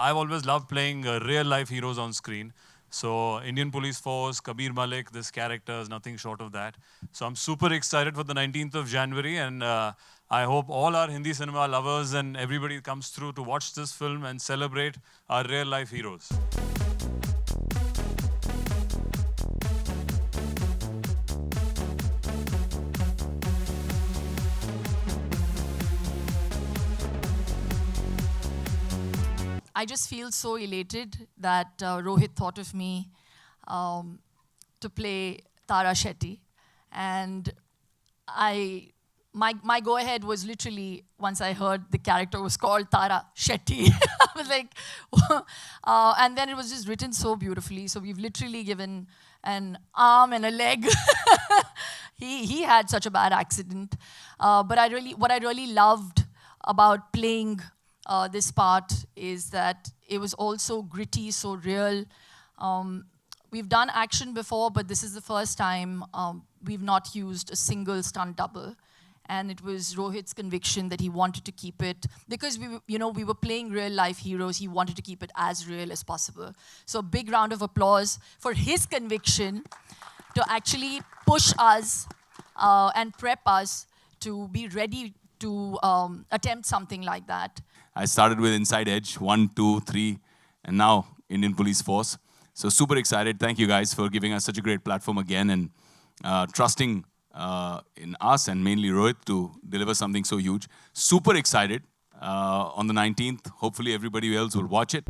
I've always loved playing real life heroes on screen. So Indian Police Force, Kabir Malik, this character is nothing short of that. So I'm super excited for the 19th of January, and I hope all our Hindi cinema lovers and everybody comes through to watch this film and celebrate our real life heroes. I just feel so elated that Rohit thought of me to play Tara Shetty. And my go-ahead was literally, once I heard the character was called Tara Shetty, I was like, and then it was just written so beautifully. So we've literally given an arm and a leg. He had such a bad accident. But what I really loved about playing this part is that it was also gritty, so real. We've done action before, but this is the first time we've not used a single stunt double. And it was Rohit's conviction that he wanted to keep it, because we were playing real life heroes, he wanted to keep it as real as possible. So big round of applause for his conviction to actually push us and prep us to be ready to attempt something like that. I started with Inside Edge, 1, 2, 3, and now Indian Police Force. So super excited. Thank you guys for giving us such a great platform again and trusting in us and mainly Rohit to deliver something so huge. Super excited. On the 19th, hopefully everybody else will watch it.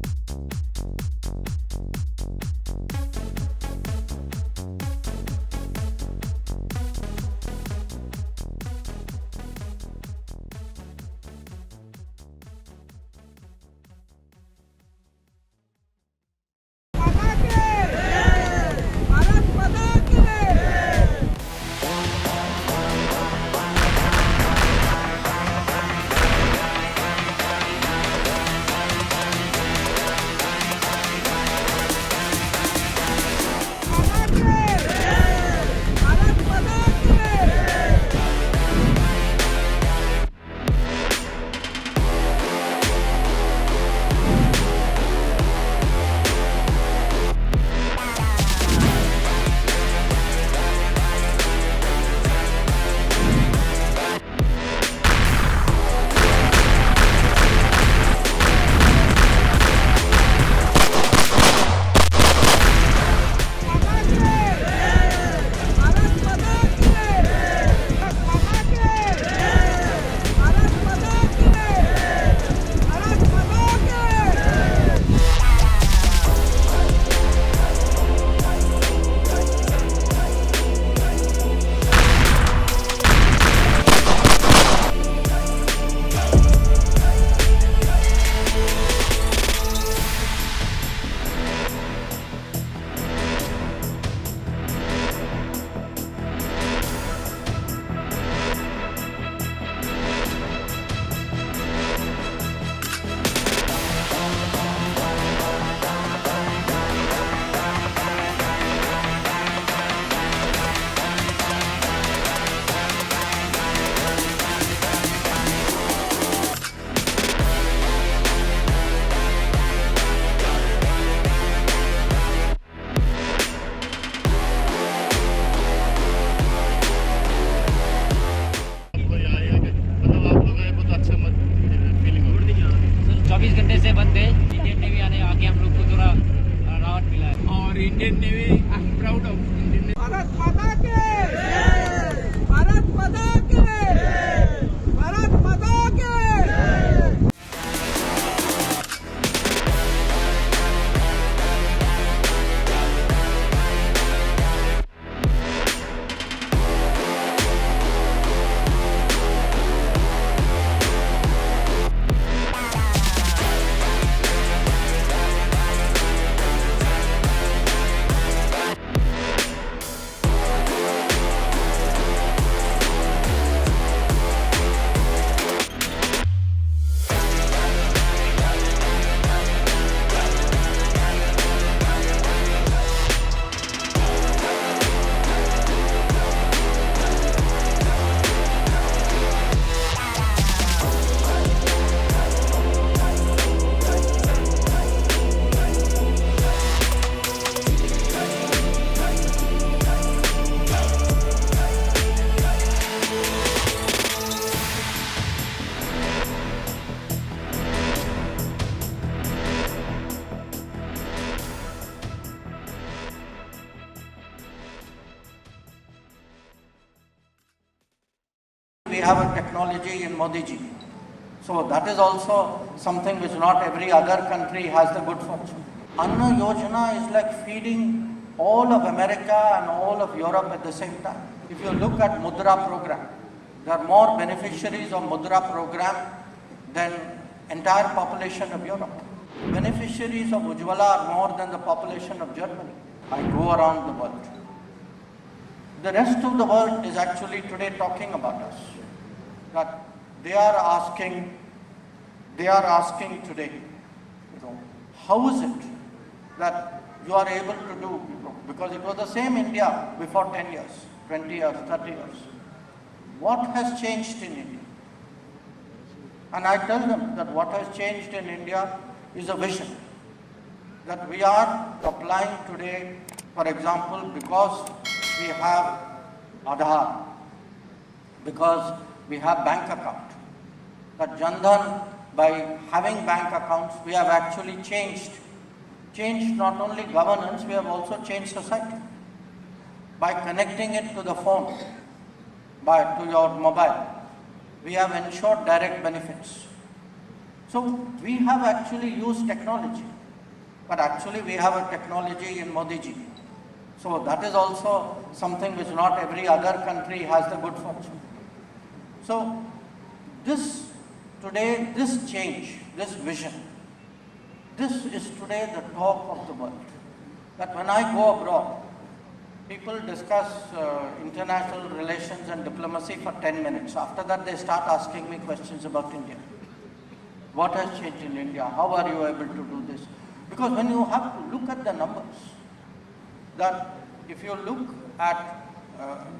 We have a technology in Modi ji. So that is also something which not every other country has the good fortune. Anna Yojana is like feeding all of America and all of Europe at the same time. If you look at Mudra program, there are more beneficiaries of Mudra program than entire population of Europe. Beneficiaries of Ujjwala are more than the population of Germany. I go around the world. The rest of the world is actually today talking about us. That they are asking today, how is it that you are able to do, because it was the same India before 10 years, 20 years, 30 years. What has changed in India? And I tell them that what has changed in India is a vision. That we are applying today, for example, because we have Aadhaar, because we have bank account. That Jan Dhan, by having bank accounts, we have actually changed not only governance, we have also changed society. By connecting it to the phone, to your mobile, we have ensured direct benefits. So we have actually used technology, but actually we have a technology in Modi ji. So that is also something which not every other country has the good fortune. So this change, this vision, this is today the talk of the world. That when I go abroad, people discuss international relations and diplomacy for 10 minutes. After that, they start asking me questions about India. What has changed in India? How are you able to do this? Because when you have to look at the numbers, that if you look at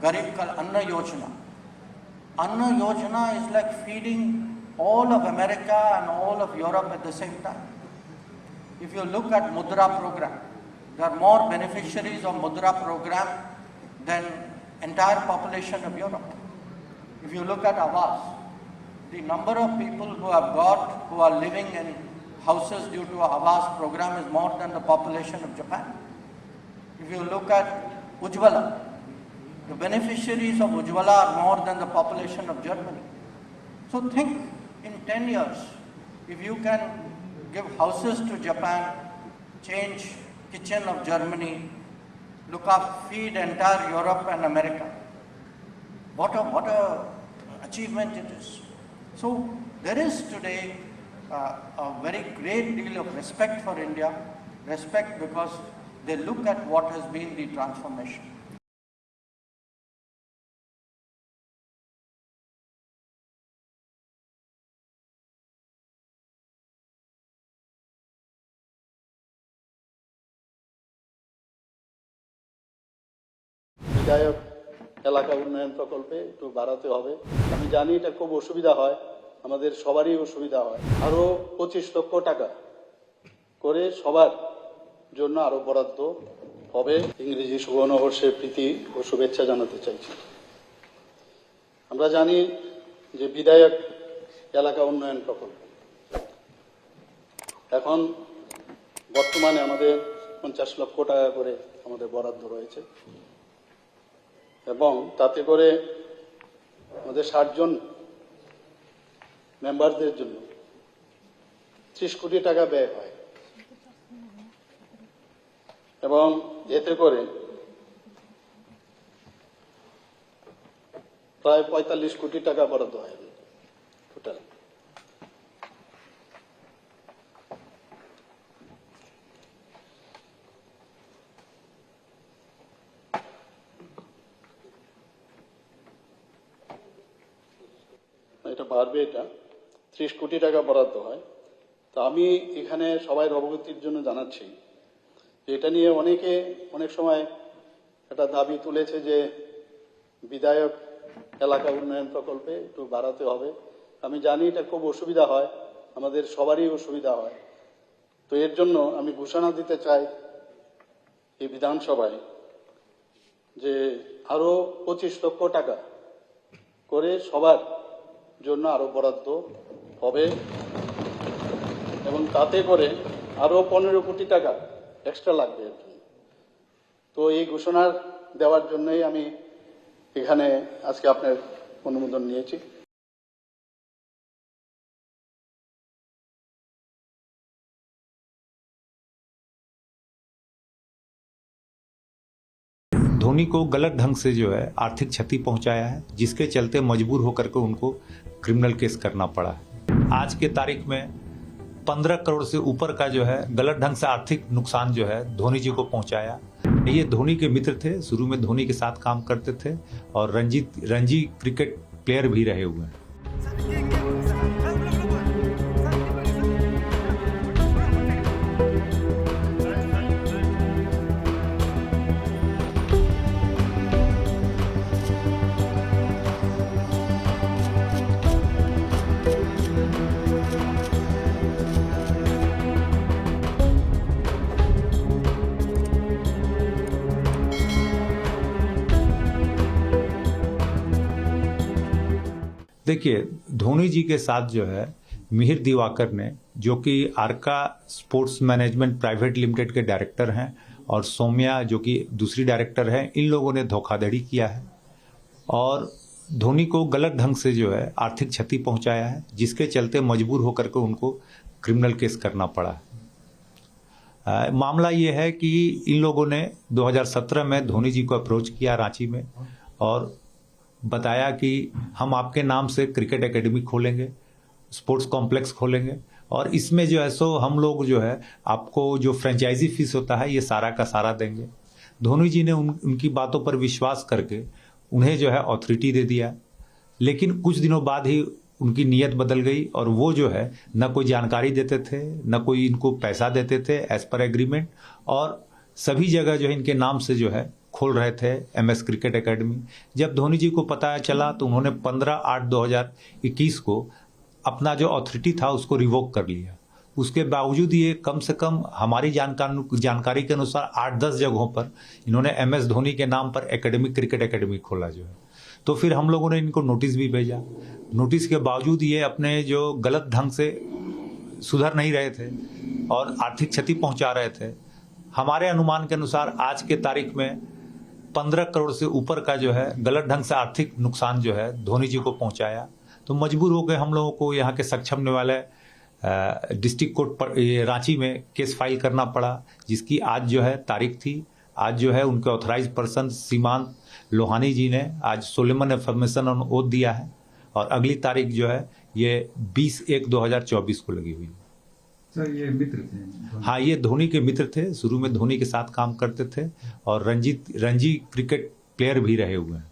Garib Kal Anna Yojana is like feeding all of America and all of Europe at the same time. If you look at Mudra program, there are more beneficiaries of Mudra program than entire population of Europe. If you look at Awas, the number of people who are living in houses due to Awas program is more than the population of Japan. If you look at Ujjwala, the beneficiaries of Ujjwala are more than the population of Germany. So think, in 10 years, if you can give houses to Japan, change kitchen of Germany, feed entire Europe and America, what a achievement it is. So there is today a very great deal of respect for India, respect because they look at what has been the transformation. বিধায়ক এলাকা উন্নয়ন প্রকল্পে একটু বাড়াতে হবে। আমি জানি এটা খুব অসুবিধা হয়, আমাদের সবারই অসুবিধা হয়। আরো 25 লক্ষ টাকা করে সবার জন্য আরো বরাদ্দ হবে। ইংরেজি সুবর্ণবর্ষের প্রীতি ও শুভেচ্ছা জানাতে চাইছি। আমরা জানি যে বিধায়ক এলাকা উন্নয়ন প্রকল্প এখন বর্তমানে আমাদের 50 লক্ষ টাকা করে আমাদের বরাদ্দ রয়েছে এবং তাতে করে আমাদের 60 জন মেম্বারদের জন্য 30 কোটি টাকা ব্যয় হয় এবং এতে করে প্রায় 45 কোটি টাকা বরাদ্দ হয় টোটাল। এটা বাড়বে, এটা 30 কোটি টাকা বরাদ্দ হয়। তো আমি এখানে সবাই অবগতির জন্য জানাচ্ছি যে এটা নিয়ে অনেকে অনেক সময় একটা দাবি তুলেছে যে বিধায়ক এলাকা উন্নয়ন প্রকল্পে একটু বাড়াতে হবে। আমি জানি এটা খুব অসুবিধা হয়, আমাদের সবারই অসুবিধা হয়। তো এর জন্য আমি ঘোষণা দিতে চাই এই বিধানসভায় যে আরো 25 লক্ষ টাকা করে সবার জন্য আরো বরাদ্দ হবে এবং তাতে করে আরো 15 কোটি টাকা এক্সট্রা লাগবে। তো এই ঘোষণা দেওয়ার জন্যই আমি এখানে আজকে আপনার অনুমোদন নিয়েছি। धोनी को गलत ढंग से जो है आर्थिक क्षति पहुंचाया है, जिसके चलते मजबूर होकर के उनको क्रिमिनल केस करना पड़ा है। आज के तारीख में 15 करोड़ से ऊपर का जो है गलत ढंग से आर्थिक नुकसान जो है धोनी जी को पहुंचाया। ये धोनी के मित्र थे, शुरू में धोनी के साथ काम करते थे और रणजी क्रिकेट प्लेयर भी रहे हुए हैं। देखिए, धोनी जी के साथ जो है मिहिर दिवाकर ने, जो कि आर्का स्पोर्ट्स मैनेजमेंट प्राइवेट लिमिटेड के डायरेक्टर हैं, और सौम्या जो कि दूसरी डायरेक्टर हैं, इन लोगों ने धोखाधड़ी किया है और धोनी को गलत ढंग से जो है आर्थिक क्षति पहुंचाया है, जिसके चलते मजबूर होकर के उनको क्रिमिनल केस करना पड़ा है। मामला ये है कि इन लोगों ने 2017 में धोनी जी को अप्रोच किया रांची में और बताया कि हम आपके नाम से क्रिकेट एकेडमी खोलेंगे, स्पोर्ट्स कॉम्प्लेक्स खोलेंगे और इसमें जो है सो हम लोग जो है आपको जो फ्रेंचाइजी फीस होता है ये सारा का सारा देंगे। धोनी जी ने उनकी बातों पर विश्वास करके उन्हें जो है अथॉरिटी दे दिया, लेकिन कुछ दिनों बाद ही उनकी नीयत बदल गई और वो जो है न कोई जानकारी देते थे, न कोई इनको पैसा देते थे एज पर एग्रीमेंट, और सभी जगह जो है इनके नाम से जो है खोल रहे थे MS क्रिकेट एकेडमी। जब धोनी जी को पता चला तो उन्होंने 15/8/2021 को अपना जो अथॉरिटी था उसको रिवोक कर लिया। उसके बावजूद ये कम से कम हमारी जानकारी के अनुसार 8-10 जगहों पर इन्होंने MS धोनी के नाम पर क्रिकेट एकेडमी खोला जो है। तो फिर हम लोगों ने इनको नोटिस भी भेजा। नोटिस के बावजूद ये अपने जो गलत ढंग से सुधर नहीं रहे थे और आर्थिक क्षति पहुंचा रहे थे। हमारे अनुमान के अनुसार आज के तारीख में 15 करोड़ से ऊपर का जो है गलत ढंग से आर्थिक नुकसान जो है धोनी जी को पहुंचाया। तो मजबूर हो गए हम लोगों को यहाँ के सक्षम न्यायालय डिस्ट्रिक्ट कोर्ट रांची में केस फाइल करना पड़ा, जिसकी आज जो है तारीख थी। आज जो है उनके ऑथराइज पर्सन सीमांत लोहानी जी ने आज सोलेमन एफर्मेशन ऑन ओथ दिया है और अगली तारीख जो है ये 20/1/2024 को लगी हुई है। सर, ये मित्र थे? हाँ, ये धोनी के मित्र थे, शुरू में धोनी के साथ काम करते थे और रणजी क्रिकेट प्लेयर भी रहे हुए हैं।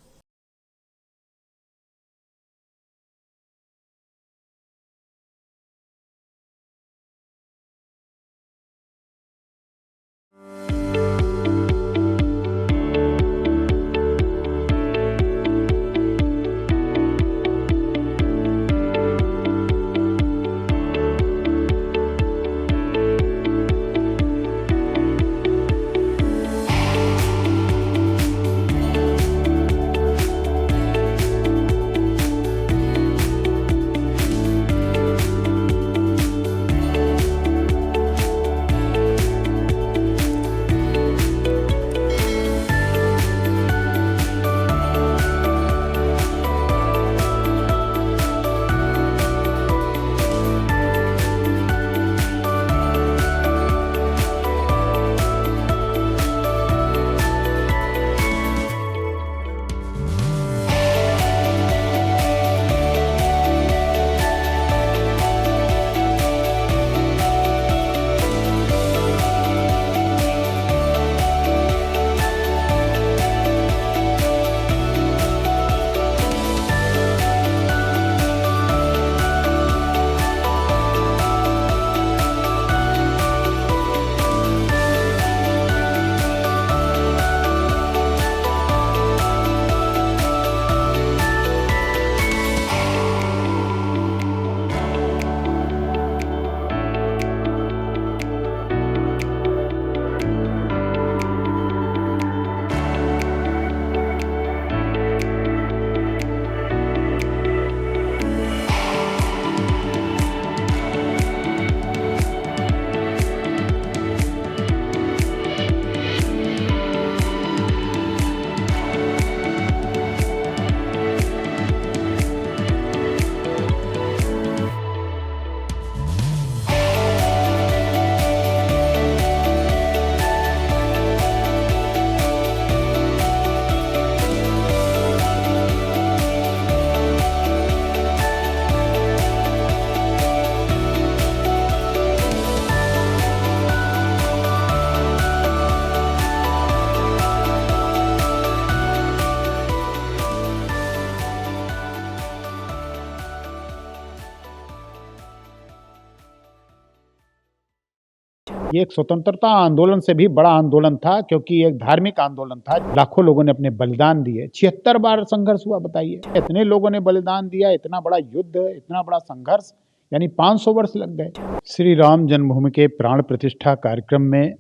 ये एक स्वतंत्रता आंदोलन से भी बड़ा आंदोलन था, क्योंकि एक धार्मिक आंदोलन था। लाखों लोगों ने अपने बलिदान दिए, 76 बार संघर्ष हुआ। बताइए, इतने लोगों ने बलिदान दिया, इतना बड़ा युद्ध, इतना बड़ा संघर्ष, यानी 500 वर्ष लग गए। श्री राम जन्मभूमि के प्राण प्रतिष्ठा कार्यक्रम में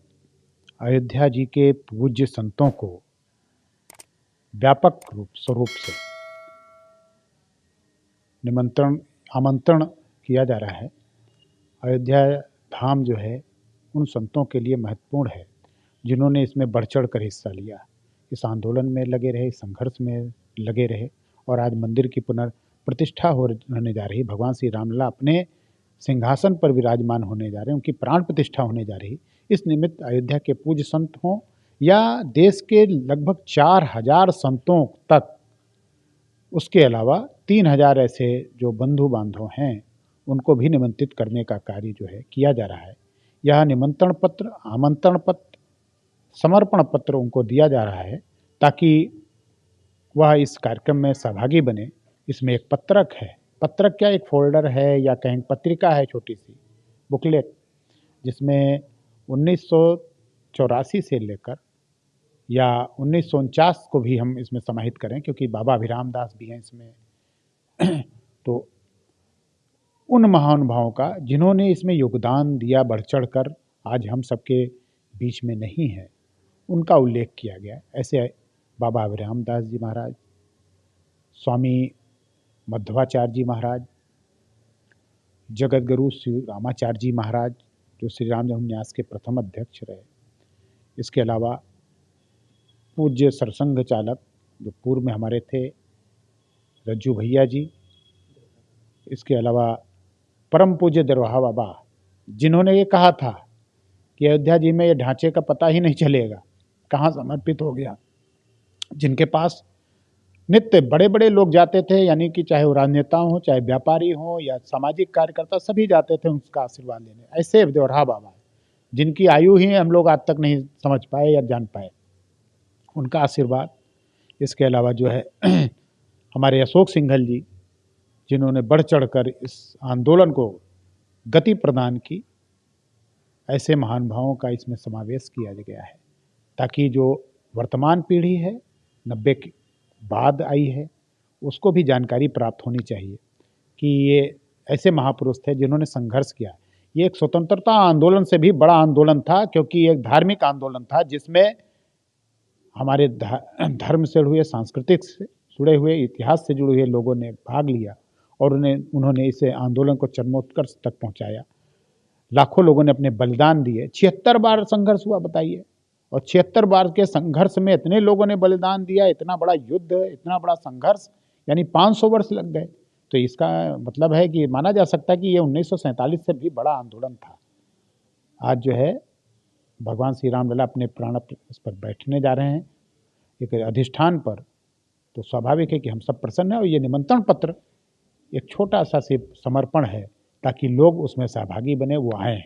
अयोध्या जी के पूज्य संतों को व्यापक स्वरूप से आमंत्रण किया जा रहा है। अयोध्या धाम जो है उन संतों के लिए महत्वपूर्ण है जिन्होंने इसमें बढ़ चढ़ कर हिस्सा लिया, इस आंदोलन में लगे रहे, संघर्ष में लगे रहे, और आज मंदिर की पुनर्प्रतिष्ठा होने जा रही, भगवान श्री रामलला अपने सिंहासन पर विराजमान होने जा रहे हैं, उनकी प्राण प्रतिष्ठा होने जा रही। इस निमित्त अयोध्या के पूज्य संत हों या देश के लगभग 4000 संतों तक, उसके अलावा 3000 ऐसे जो बंधु बांधव हैं उनको भी निमंत्रित करने का कार्य जो है किया जा रहा है। यह निमंत्रण पत्र, आमंत्रण पत्र, समर्पण पत्र उनको दिया जा रहा है ताकि वह इस कार्यक्रम में सहभागी बने। इसमें एक पत्रक है, पत्रक क्या, एक फोल्डर है या कहीं पत्रिका है, छोटी सी बुकलेट, जिसमें 1984 से लेकर या 1949 को भी हम इसमें समाहित करें, क्योंकि बाबा अभिराम दास भी हैं इसमें तो उन महानुभावों का जिन्होंने इसमें योगदान दिया बढ़ चढ़ कर, आज हम सबके बीच में नहीं है, उनका उल्लेख किया गया। ऐसे बाबा अभिराम दास जी महाराज, स्वामी मध्वाचार्य जी महाराज, जगत गुरु श्री रामाचार्य जी महाराज जो श्री राम जन्मभूमि न्यास के प्रथम अध्यक्ष रहे। इसके अलावा पूज्य सरसंघ चालक जो पूर्व में हमारे थे, रज्जू भैया जी। इसके अलावा परम पूज्य दरवाहा बाबा, जिन्होंने ये कहा था कि अयोध्या जी में ये ढांचे का पता ही नहीं चलेगा कहाँ समर्पित हो गया, जिनके पास नित्य बड़े बड़े लोग जाते थे, यानी कि चाहे वो राजनेता हो, चाहे व्यापारी हो या सामाजिक कार्यकर्ता, सभी जाते थे उसका आशीर्वाद लेने। ऐसे दरवाहा बाबा जिनकी आयु ही हम लोग आज तक नहीं समझ पाए या जान पाए, उनका आशीर्वाद। इसके अलावा जो है हमारे अशोक सिंघल जी, जिन्होंने बढ़ चढ़कर इस आंदोलन को गति प्रदान की, ऐसे महानुभावों का इसमें समावेश किया गया है ताकि जो वर्तमान पीढ़ी है, 90 के बाद आई है, उसको भी जानकारी प्राप्त होनी चाहिए कि ये ऐसे महापुरुष थे जिन्होंने संघर्ष किया। ये एक स्वतंत्रता आंदोलन से भी बड़ा आंदोलन था, क्योंकि एक धार्मिक आंदोलन था जिसमें हमारे धर्म से जुड़े हुए, सांस्कृतिक से जुड़े हुए, इतिहास से जुड़े हुए लोगों ने भाग लिया और उन्होंने इस आंदोलन को चरमोत्कर्ष तक पहुंचाया। लाखों लोगों ने अपने बलिदान दिए, 76 बार संघर्ष हुआ। बताइए, और 76 बार के संघर्ष में इतने लोगों ने बलिदान दिया, इतना बड़ा युद्ध, इतना बड़ा संघर्ष, यानी 500 वर्ष लग गए। तो इसका मतलब है कि माना जा सकता है कि ये 1947 से भी बड़ा आंदोलन था। आज जो है भगवान श्री रामलला अपने प्राण इस पर बैठने जा रहे हैं एक अधिष्ठान पर, तो स्वाभाविक है कि हम सब प्रसन्न हैं। और ये निमंत्रण पत्र एक छोटा सा सिर्फ समर्पण है ताकि लोग उसमें सहभागी बने, वो आएँ।